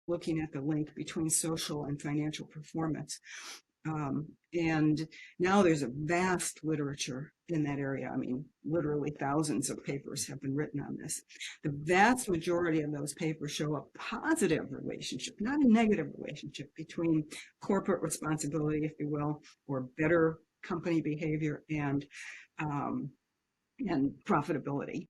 looking at the link between social and financial performance. And now there's a vast literature in that area. I mean, literally thousands of papers have been written on this. The vast majority of those papers show a positive relationship, not a negative relationship, between corporate responsibility, if you will, or better company behavior and profitability.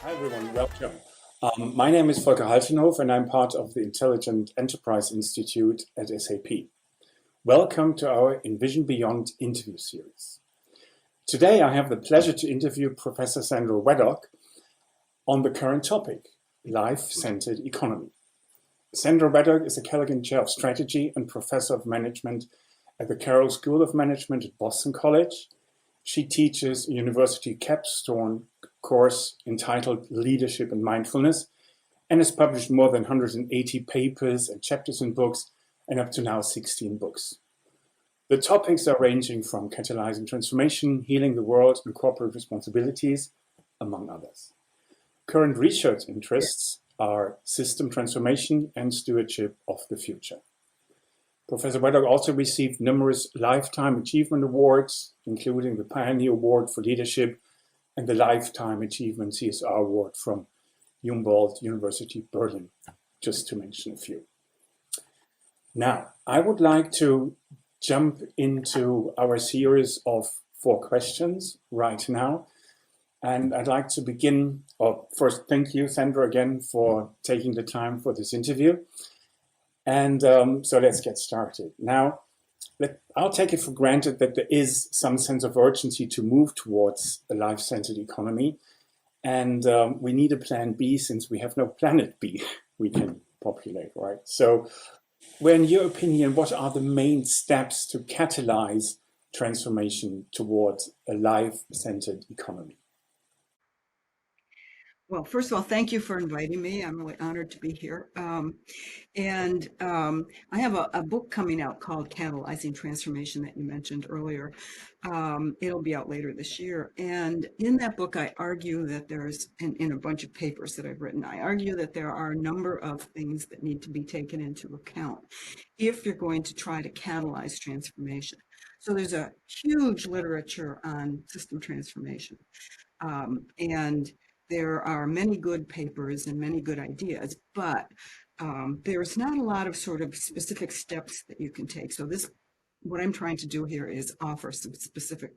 Hi everyone, welcome. My name is Volker Haltenhof and I'm part of the Intelligent Enterprise Institute at SAP. Welcome to our Envision Beyond interview series. Today I have the pleasure to interview Professor Sandra Waddock on the current topic, life-centered economy. Sandra Waddock is a Kellogg Chair of Strategy and Professor of Management at the Carroll School of Management at Boston College. She teaches a university capstone course entitled Leadership and Mindfulness and has published more than 180 papers and chapters in books and up to now 16 books. The topics are ranging from catalyzing transformation, healing the world, and corporate responsibilities, among others. Current research interests are system transformation and stewardship of the future. Professor Waddock also received numerous Lifetime Achievement Awards, including the Pioneer Award for Leadership and the Lifetime Achievement CSR Award from Humboldt University Berlin, just to mention a few. Now, I would like to jump into our series of 4 questions right now. And I'd like to begin, first, thank you, Sandra, again, for taking the time for this interview. And so let's get started. Now, I'll take it for granted that there is some sense of urgency to move towards a life-centered economy. And we need a plan B since we have no planet B we can populate, right? So, in your opinion, what are the main steps to catalyze transformation towards a life-centered economy? Well, first of all, thank you for inviting me. I'm really honored to be here. I have a book coming out called Catalyzing Transformation that you mentioned earlier. It'll be out later this year. And in that book, I argue that there's, in a bunch of papers that I've written, I argue that there are a number of things that need to be taken into account if you're going to try to catalyze transformation. So there's a huge literature on system transformation. And there are many good papers and many good ideas, but there's not a lot of sort of specific steps that you can take. So what I'm trying to do here is offer some specific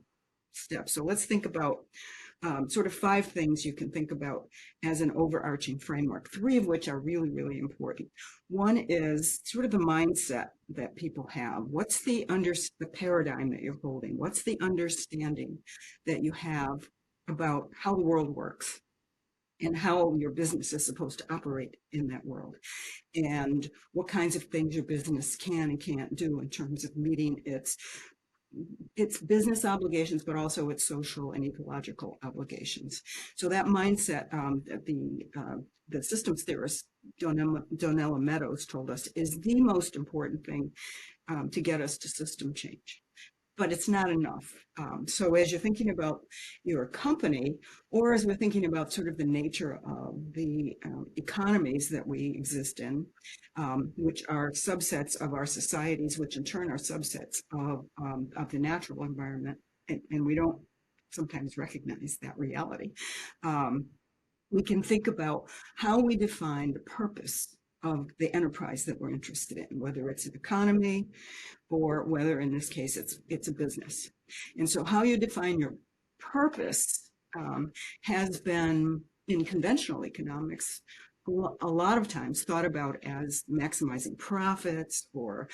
steps. So let's think about sort of 5 things you can think about as an overarching framework, 3 of which are really, really important. One is sort of the mindset that people have. What's the paradigm that you're holding? What's the understanding that you have about how the world works and how your business is supposed to operate in that world, and what kinds of things your business can and can't do in terms of meeting its business obligations, but also its social and ecological obligations. So that mindset, the systems theorist Donella Meadows told us, is the most important thing to get us to system change. But it's not enough. So as you're thinking about your company, or as we're thinking about sort of the nature of the economies that we exist in, which are subsets of our societies, which in turn are subsets of the natural environment, and we don't sometimes recognize that reality, we can think about how we define the purpose of the enterprise that we're interested in, whether it's an economy or whether in this case it's a business. And so how you define your purpose has been, in conventional economics, a lot of times thought about as maximizing profits or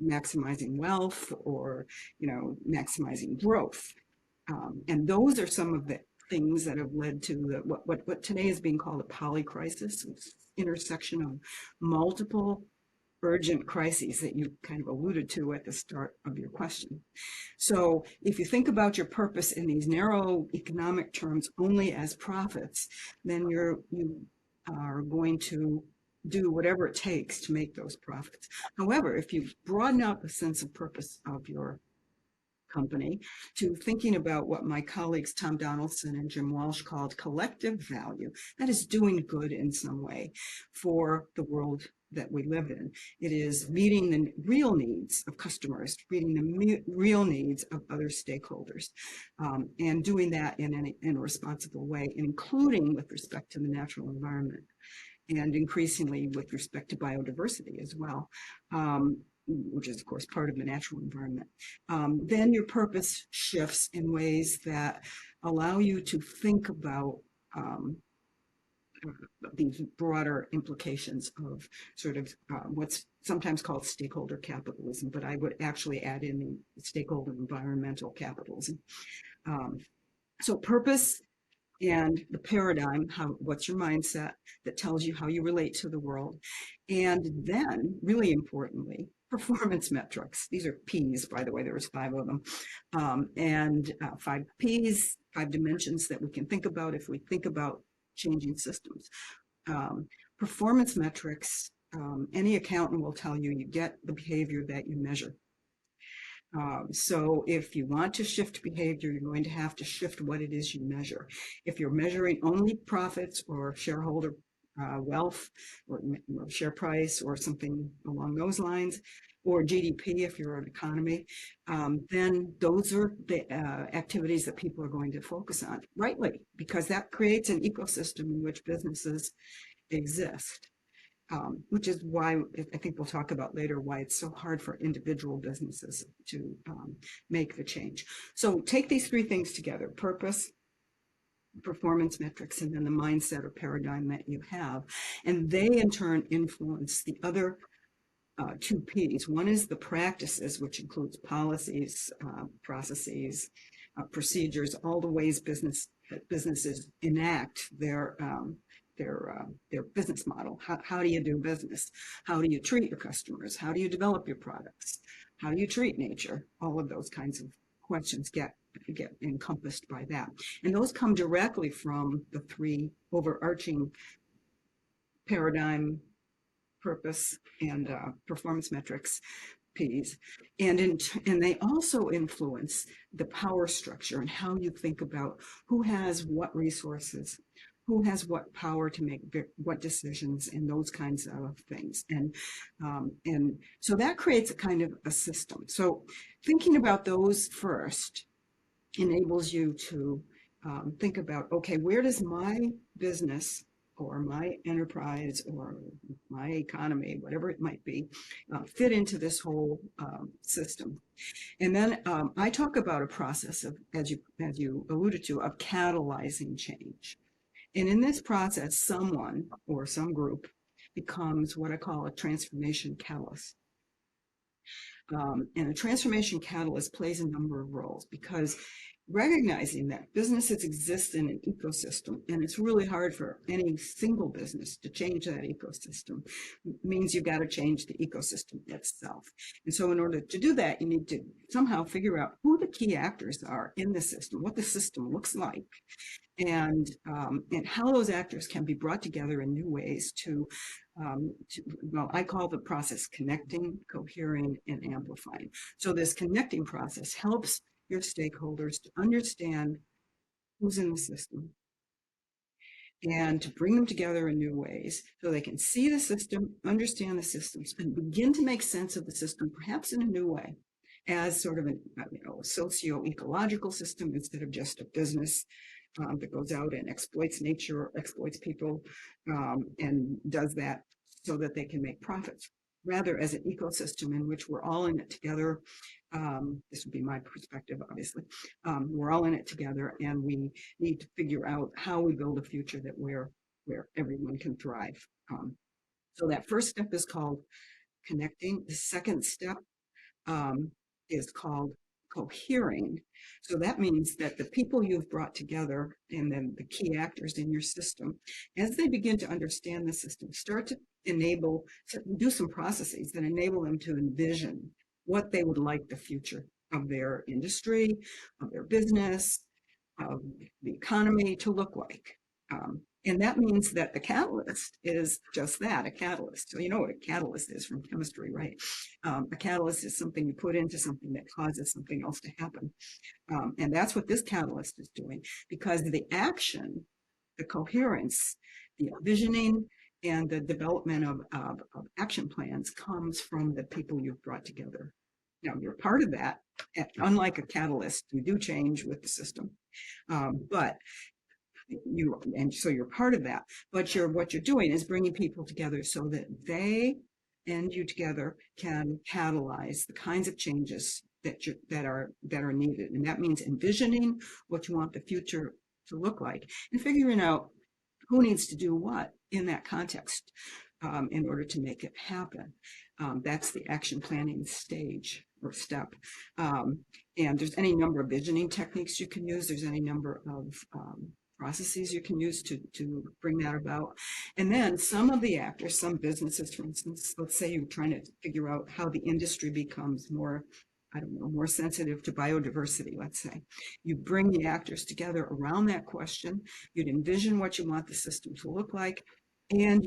maximizing wealth or, maximizing growth. And those are some of the things that have led to what today is being called a polycrisis, intersection of multiple urgent crises that you kind of alluded to at the start of your question. So if you think about your purpose in these narrow economic terms only as profits, then you are going to do whatever it takes to make those profits. However, if you broaden out the sense of purpose of your company to thinking about what my colleagues Tom Donaldson and Jim Walsh called collective value, that is doing good in some way for the world that we live in. It is meeting the real needs of customers, meeting the real needs of other stakeholders, and doing that in a responsible way, including with respect to the natural environment and increasingly with respect to biodiversity as well, which is, of course, part of the natural environment. Then your purpose shifts in ways that allow you to think about these broader implications of sort of what's sometimes called stakeholder capitalism, but I would actually add in the stakeholder environmental capitalism. So purpose and the paradigm, what's your mindset that tells you how you relate to the world. And then, really importantly, performance metrics. These are P's, by the way, there's 5 of them. And 5 P's, 5 dimensions that we can think about if we think about changing systems. Performance metrics, any accountant will tell you, you get the behavior that you measure. So if you want to shift behavior, you're going to have to shift what it is you measure. If you're measuring only profits or shareholder wealth or share price or something along those lines, or GDP if you're an economy, then those are the activities that people are going to focus on, rightly, because that creates an ecosystem in which businesses exist. Which is why I think we'll talk about later why it's so hard for individual businesses to make the change. So take these 3 things together: purpose, performance metrics, and then the mindset or paradigm that you have. And they in turn influence the other 2 P's. One is the practices, which includes policies, processes, procedures, all the ways businesses enact their business model. How do you do business? How do you treat your customers? How do you develop your products? How do you treat nature? All of those kinds of questions get encompassed by that. And those come directly from the 3 overarching paradigm, purpose, and performance metrics P's. And they also influence the power structure and how you think about who has what resources, who has what power to make what decisions, and those kinds of things. And so that creates a kind of a system. So thinking about those first enables you to think about, okay, where does my business or my enterprise or my economy, whatever it might be, fit into this whole system. And then I talk about a process of, as you alluded to, of catalyzing change. And in this process, someone or some group becomes what I call a transformation catalyst. And a transformation catalyst plays a number of roles, because recognizing that businesses exist in an ecosystem, and it's really hard for any single business to change that ecosystem, means you've got to change the ecosystem itself. And so in order to do that, you need to somehow figure out who the key actors are in the system, what the system looks like, and how those actors can be brought together in new ways to well, I call the process connecting, cohering, and amplifying. So this connecting process helps your stakeholders to understand who's in the system and to bring them together in new ways so they can see the system, understand the systems, and begin to make sense of the system, perhaps in a new way, as sort of a socio-ecological system instead of just a business that goes out and exploits nature or exploits people and does that so that they can make profits, rather as an ecosystem in which we're all in it together. This would be my perspective, obviously. We're all in it together, and we need to figure out how we build a future that where everyone can thrive. So that first step is called connecting. The second step is called cohering. So that means that the people you've brought together and then the key actors in your system, as they begin to understand the system, start to do some processes that enable them to envision what they would like the future of their industry, of their business, of the economy to look like. And that means that the catalyst is just that, a catalyst. So you know what a catalyst is from chemistry, right? A catalyst is something you put into something that causes something else to happen. And that's what this catalyst is doing, because the action, the coherence, the visioning, and the development of action plans comes from the people you've brought together. Now, you're part of that. Unlike a catalyst, you do change with the system. But so you're part of that, but what you're doing is bringing people together so that they and you together can catalyze the kinds of changes that are needed. And that means envisioning what you want the future to look like and figuring out who needs to do what in that context in order to make it happen. That's the action planning stage or step. And there's any number of visioning techniques you can use. There's any number of processes you can use to bring that about. And then some of the actors, some businesses, for instance, let's say you're trying to figure out how the industry becomes more, I don't know, more sensitive to biodiversity, let's say. You bring the actors together around that question. You'd envision what you want the system to look like, and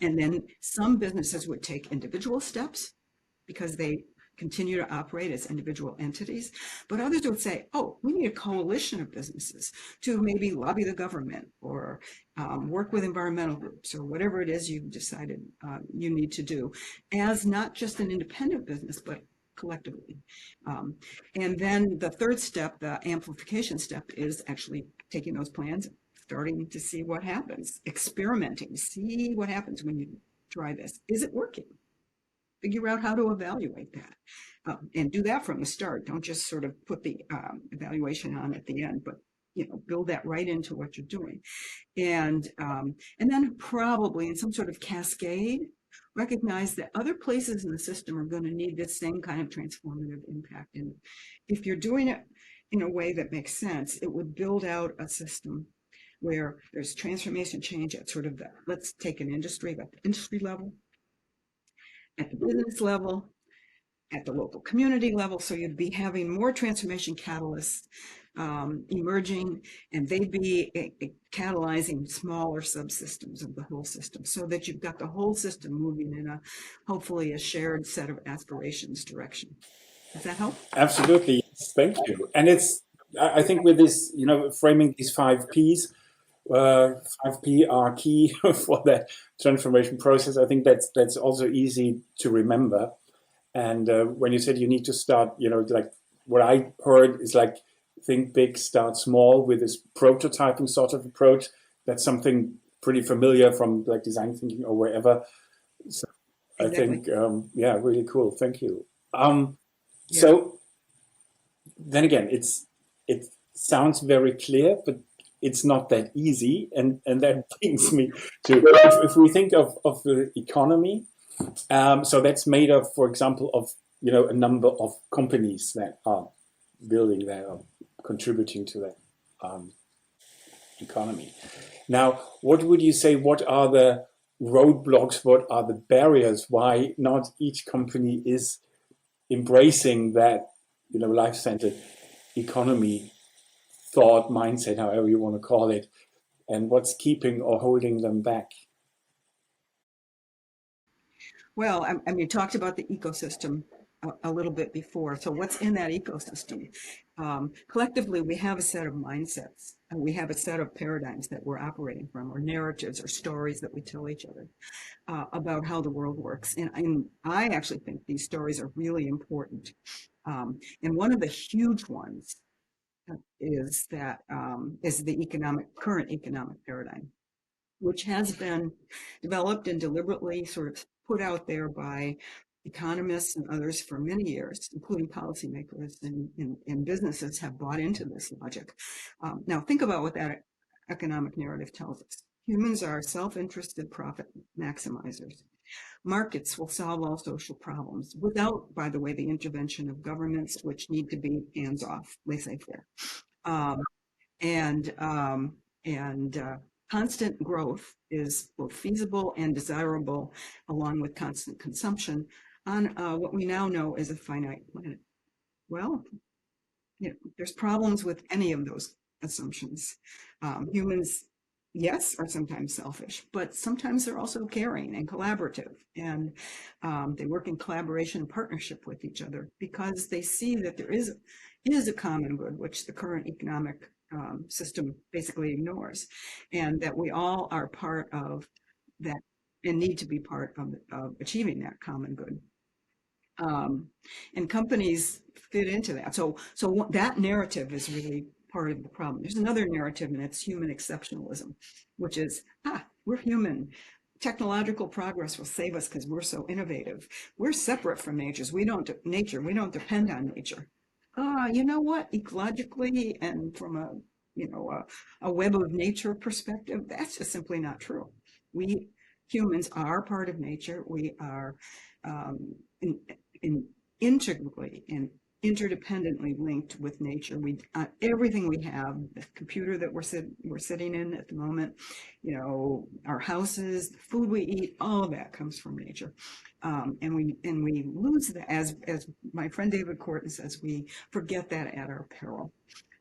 then some businesses would take individual steps because they continue to operate as individual entities, but others would say, oh, we need a coalition of businesses to maybe lobby the government or work with environmental groups or whatever it is you've decided you need to do as not just an independent business, but collectively. And then the third step, the amplification step, is actually taking those plans, starting to see what happens, experimenting, see what happens when you try this. Is it working? Figure out how to evaluate that, and do that from the start. Don't just sort of put the evaluation on at the end, but build that right into what you're doing, and then probably in some sort of cascade, recognize that other places in the system are going to need this same kind of transformative impact. And if you're doing it in a way that makes sense, it would build out a system where there's transformation change at sort of the, let's take an industry, at the industry level, at the business level, at the local community level. So you'd be having more transformation catalysts emerging, and they'd be catalyzing smaller subsystems of the whole system, so that you've got the whole system moving in hopefully a shared set of aspirations direction. Does that help? Absolutely. Yes, thank you. And I think with this, framing these 5 Ps, 5P are key for that transformation process. I think that's also easy to remember. And when you said you need to start, like what I heard is like, think big, start small with this prototyping sort of approach. That's something pretty familiar from like design thinking or wherever. So exactly. I think, yeah, really cool. Thank you. So then again, it sounds very clear, but it's not that easy. And that brings me to, if we think of the economy, so that's made of, for example, of, a number of companies that are building that, or contributing to that economy. Now, what would you say, what are the roadblocks, what are the barriers, why not each company is embracing that, life-centered economy thought, mindset, however you want to call it, and what's keeping or holding them back? Well, I mean, you talked about the ecosystem a little bit before. So what's in that ecosystem? Collectively, we have a set of mindsets, and we have a set of paradigms that we're operating from, or narratives or stories that we tell each other about how the world works. And I actually think these stories are really important. And one of the huge ones is that is the current economic paradigm, which has been developed and deliberately sort of put out there by economists and others for many years, including policymakers and businesses have bought into this logic. Now, think about what that economic narrative tells us. Humans are self-interested profit maximizers. Markets will solve all social problems without, by the way, the intervention of governments, which need to be hands-off, laissez-faire. Constant growth is both feasible and desirable, along with constant consumption on what we now know is a finite planet. Well, there's problems with any of those assumptions. Humans, yes, are sometimes selfish, but sometimes they're also caring and collaborative, and they work in collaboration and partnership with each other because they see that there is a common good, which the current economic system basically ignores, and that we all are part of that and need to be part of achieving that common good. Um, and companies fit into that. So that narrative is really part of the problem. There's another narrative, and it's human exceptionalism, which is, we're human. Technological progress will save us because we're so innovative. We're separate from nature. We don't depend on nature. You know what? Ecologically and from a web of nature perspective, that's just simply not true. We humans are part of nature. We are um, in, integrally and interdependently linked with nature. Everything we have, the computer that we're sitting in at the moment, our houses, the food we eat, all of that comes from nature. And we lose that, as my friend David Corton says, we forget that at our peril.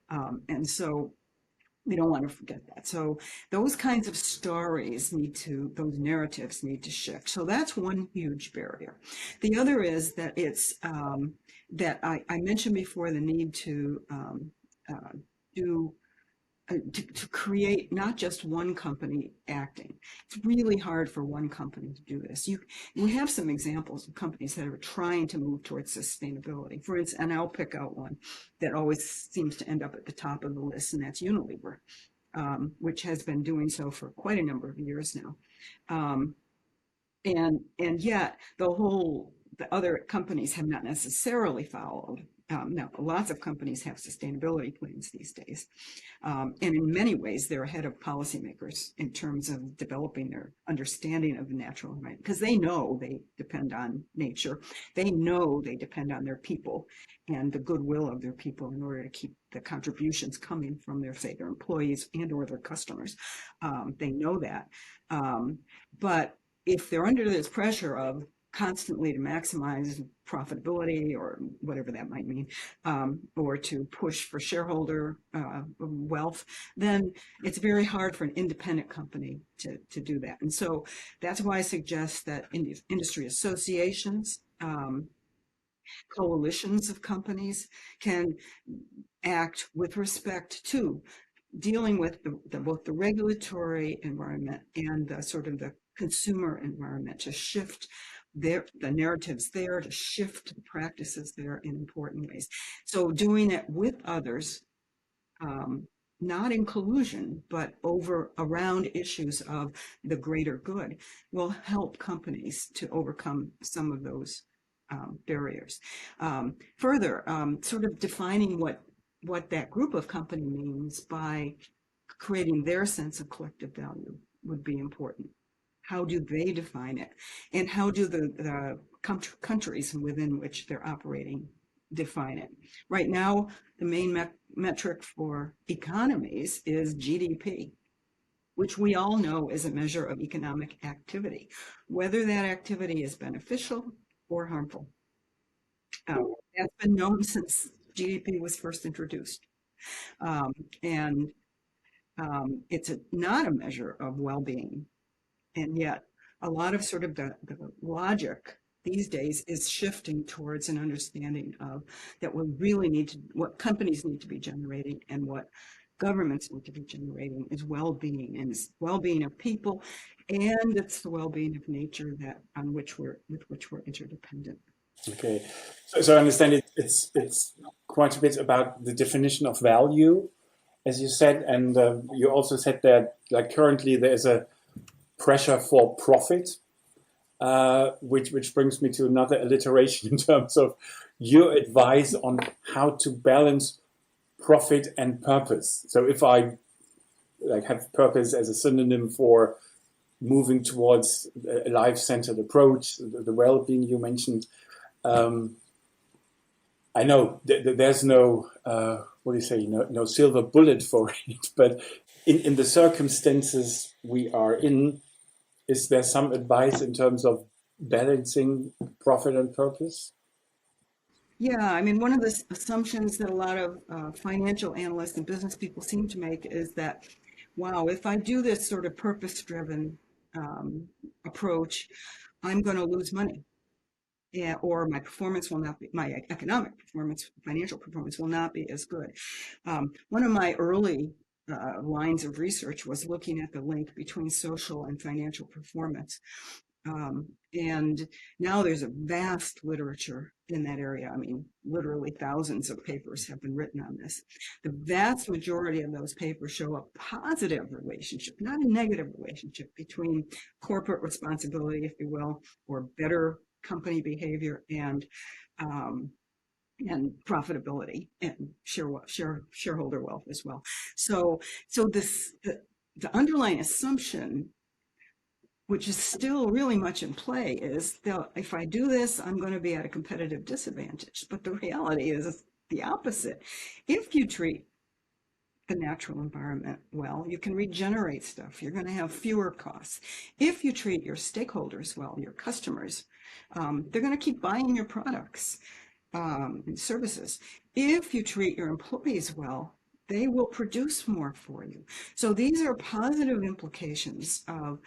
And so we don't want to forget that. So those kinds of those narratives need to shift. So that's one huge barrier. The other is that that I mentioned before, the need to do to create not just one company acting. It's really hard for one company to do this. We have some examples of companies that are trying to move towards sustainability. For instance, and I'll pick out one that always seems to end up at the top of the list, and that's Unilever, which has been doing so for quite a number of years now. And yet the other companies have not necessarily followed. Now, lots of companies have sustainability plans these days. And in many ways, they're ahead of policymakers in terms of developing their understanding of the natural environment, because they know they depend on nature. They know they depend on their people and the goodwill of their people in order to keep the contributions coming from their employees and or their customers. They know that. But if they're under this pressure of constantly to maximize profitability or whatever that might mean, or to push for shareholder wealth, then it's very hard for an independent company to do that. And so that's why I suggest that industry associations, coalitions of companies can act with respect to dealing with both the regulatory environment and the sort of the consumer environment, to shift the narratives there, to shift the practices there in important ways. So doing it with others, not in collusion, but around issues of the greater good, will help companies to overcome some of those barriers. Further, sort of defining what that group of company means by creating their sense of collective value would be important. How do they define it? And how do the countries within which they're operating define it? Right now, the main metric for economies is GDP, which we all know is a measure of economic activity, whether that activity is beneficial or harmful. That's been known since GDP was first introduced. And it's not a measure of well-being. And yet a lot of sort of the logic these days is shifting towards an understanding of that what companies need to be generating and what governments need to be generating is well-being, and it's well-being of people, and it's the well-being of nature with which we're interdependent. Okay, so I understand it's quite a bit about the definition of value, as you said, and you also said that like currently there is a pressure for profit, which brings me to another alliteration in terms of your advice on how to balance profit and purpose. So if I like have purpose as a synonym for moving towards a life-centered approach, the well-being you mentioned, I know there's no what do you say, no silver bullet for it, but in the circumstances we are in, is there some advice in terms of balancing profit and purpose? Yeah, I mean, one of the assumptions that a lot of financial analysts and business people seem to make is that wow, if I do this sort of purpose-driven approach, I'm going to lose money. Yeah, or my performance will not be, my economic performance, financial performance will not be as good. One of my early lines of research was looking at the link between social and financial performance. And now there's a vast literature in that area. I mean, literally thousands of papers have been written on this. The vast majority of those papers show a positive relationship, not a negative relationship, between corporate responsibility, if you will, or better company behavior um, and profitability and shareholder wealth as well. So the underlying assumption, which is still really much in play, is that if I do this, I'm going to be at a competitive disadvantage. But the reality is the opposite. If you treat the natural environment well, you can regenerate stuff. You're going to have fewer costs. If you treat your stakeholders well, your customers, they're going to keep buying your products and services. If you treat your employees well, they will produce more for you. So these are positive implications of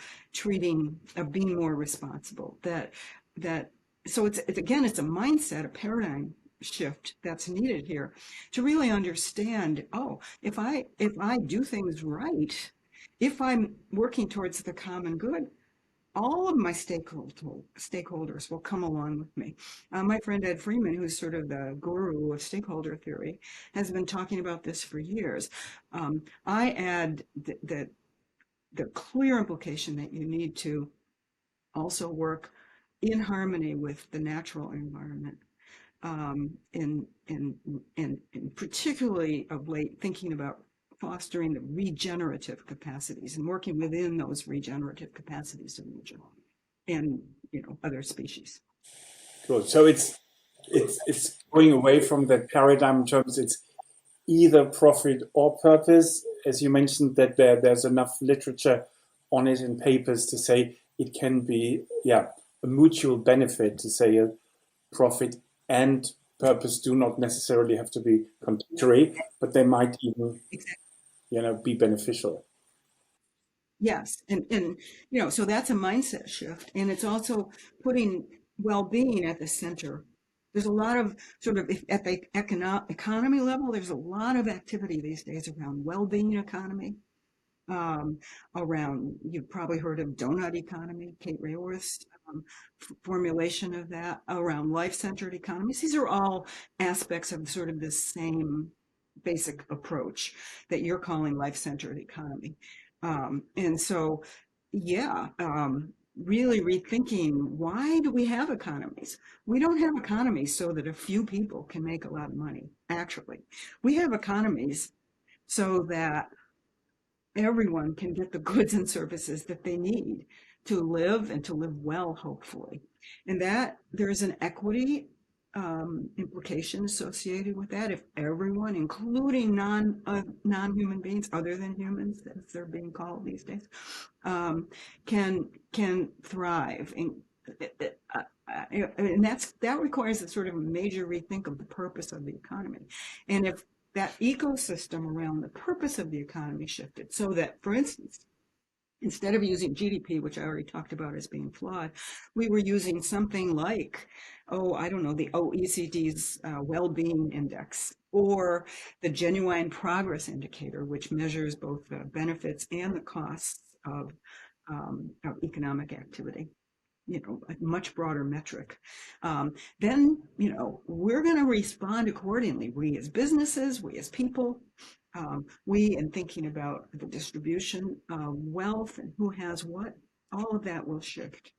being more responsible. So it's again, it's a mindset, a paradigm shift that's needed here to really understand, oh, if I do things right, if I'm working towards the common good, all of my stakeholders will come along with me. My friend Ed Freeman, who's sort of the guru of stakeholder theory, has been talking about this for years. I add that the clear implication that you need to also work in harmony with the natural environment. And particularly of late, thinking about fostering the regenerative capacities and working within those regenerative capacities of nature and other species. Cool. So it's going away from that paradigm in terms it's either profit or purpose. As you mentioned, that there's enough literature on it in papers to say it can be a mutual benefit, to say a profit and purpose do not necessarily have to be contradictory, but they might even be beneficial. Yes, and so that's a mindset shift, and it's also putting well-being at the center. There's a lot of sort of at the economy level, there's a lot of activity these days around well-being economy, around, you've probably heard of donut economy, Kate Raworth's formulation of that, around life-centered economies. These are all aspects of sort of this same basic approach that you're calling life-centered economy. And so, really rethinking, why do we have economies? We don't have economies so that a few people can make a lot of money, actually. We have economies so that everyone can get the goods and services that they need to live and to live well, hopefully. And that there's an equity implication associated with that. If everyone, including non-human beings, other than humans, as they're being called these days, can thrive, and that requires a sort of major rethink of the purpose of the economy. And if that ecosystem around the purpose of the economy shifted, so that, for instance, instead of using GDP, which I already talked about as being flawed, we were using something like, I don't know, the OECD's well-being index, or the genuine progress indicator, which measures both the benefits and the costs of economic activity. A much broader metric. Then, we're going to respond accordingly. We as businesses, we as people, we in thinking about the distribution of wealth and who has what, all of that will shift.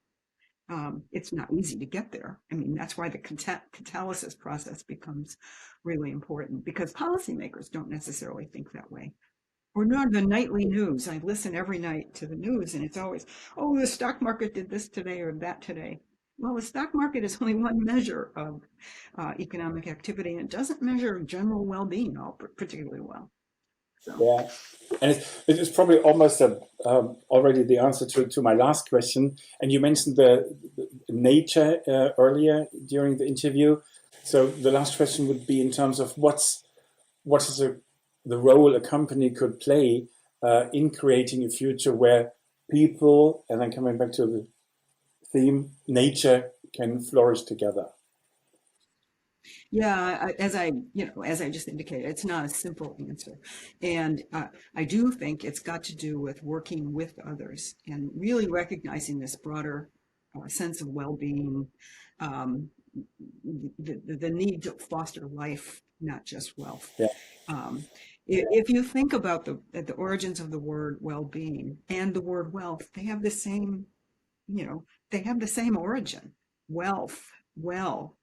It's not easy to get there. I mean, that's why the catalysis process becomes really important, because policymakers don't necessarily think that way. Or not the nightly news. I listen every night to the news, and it's always, the stock market did this today or that today. Well, the stock market is only one measure of economic activity, and it doesn't measure general well-being particularly well. So. Yeah, and it is probably almost already the answer to my last question. And you mentioned the nature earlier during the interview. So the last question would be in terms of what is the role a company could play in creating a future where people, and then coming back to the theme, nature can flourish together? Yeah, as I just indicated, it's not a simple answer. And I do think it's got to do with working with others and really recognizing this broader sense of well-being, um, the need to foster life, not just wealth. Yeah. If you think about the origins of the word well-being and the word wealth, they have the same, they have the same origin. Wealth, well,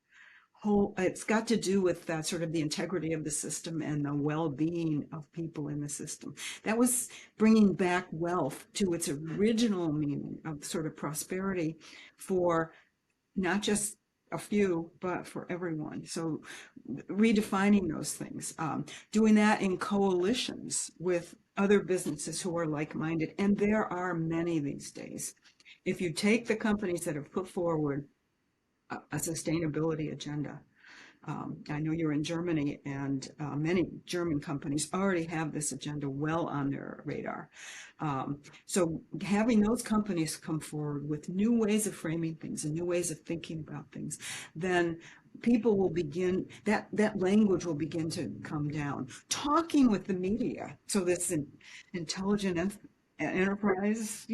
whole, it's got to do with that sort of the integrity of the system and the well-being of people in the system. That was bringing back wealth to its original meaning of sort of prosperity for not just a few, but for everyone. So redefining those things, doing that in coalitions with other businesses who are like-minded, and there are many these days. If you take the companies that have put forward a sustainability agenda, I know you're in Germany, and many German companies already have this agenda well on their radar. So having those companies come forward with new ways of framing things and new ways of thinking about things, then people will begin, that language will begin to come down. Talking with the media, so this intelligent enterprise,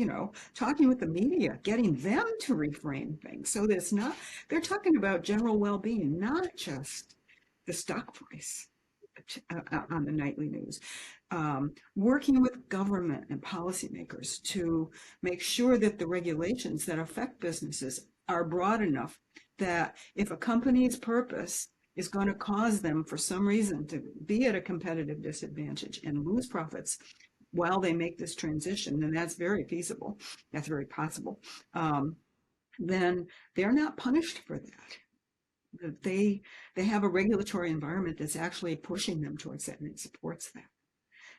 talking with the media, getting them to reframe things so that it's not, they're talking about general well-being, not just the stock price on the nightly news. Working with government and policymakers to make sure that the regulations that affect businesses are broad enough that if a company's purpose is going to cause them for some reason to be at a competitive disadvantage and lose profits while they make this transition, and that's very feasible, that's very possible, then they're not punished for that. They have a regulatory environment that's actually pushing them towards that, and it supports that.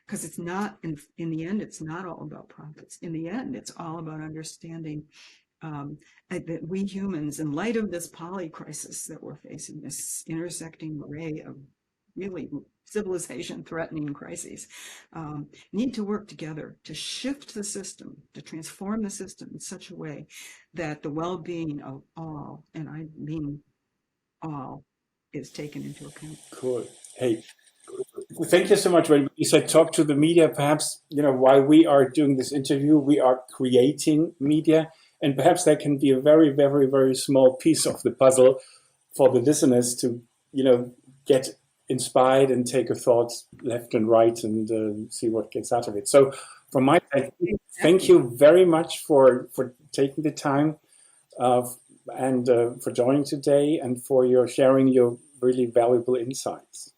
Because it's not, in the end, it's not all about profits. In the end, it's all about understanding that we humans, in light of this poly crisis that we're facing, this intersecting array of really civilization threatening crises, need to work together to shift the system, to transform the system in such a way that the well-being of all, and I mean all, is taken into account. Cool. Hey, thank you so much. When you said talk to the media, perhaps, while we are doing this interview, we are creating media, and perhaps that can be a very, very, very small piece of the puzzle for the listeners to, get inspired and take a thought left and right and see what gets out of it. So from my side, thank you very much for taking the time and for joining today and for your sharing your really valuable insights.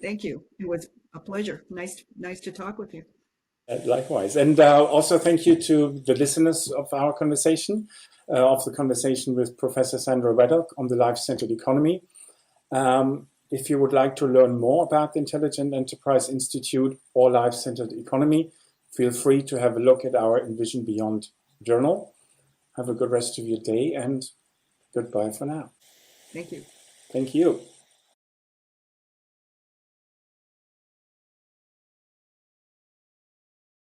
Thank you. It was a pleasure. Nice to talk with you. Likewise. And also thank you to the listeners of our conversation, of the conversation with Professor Sandra Waddock on the life-centered economy. If you would like to learn more about the Intelligent Enterprise Institute or life-centered economy, feel free to have a look at our Envision Beyond journal. Have a good rest of your day, and goodbye for now. Thank you. Thank you.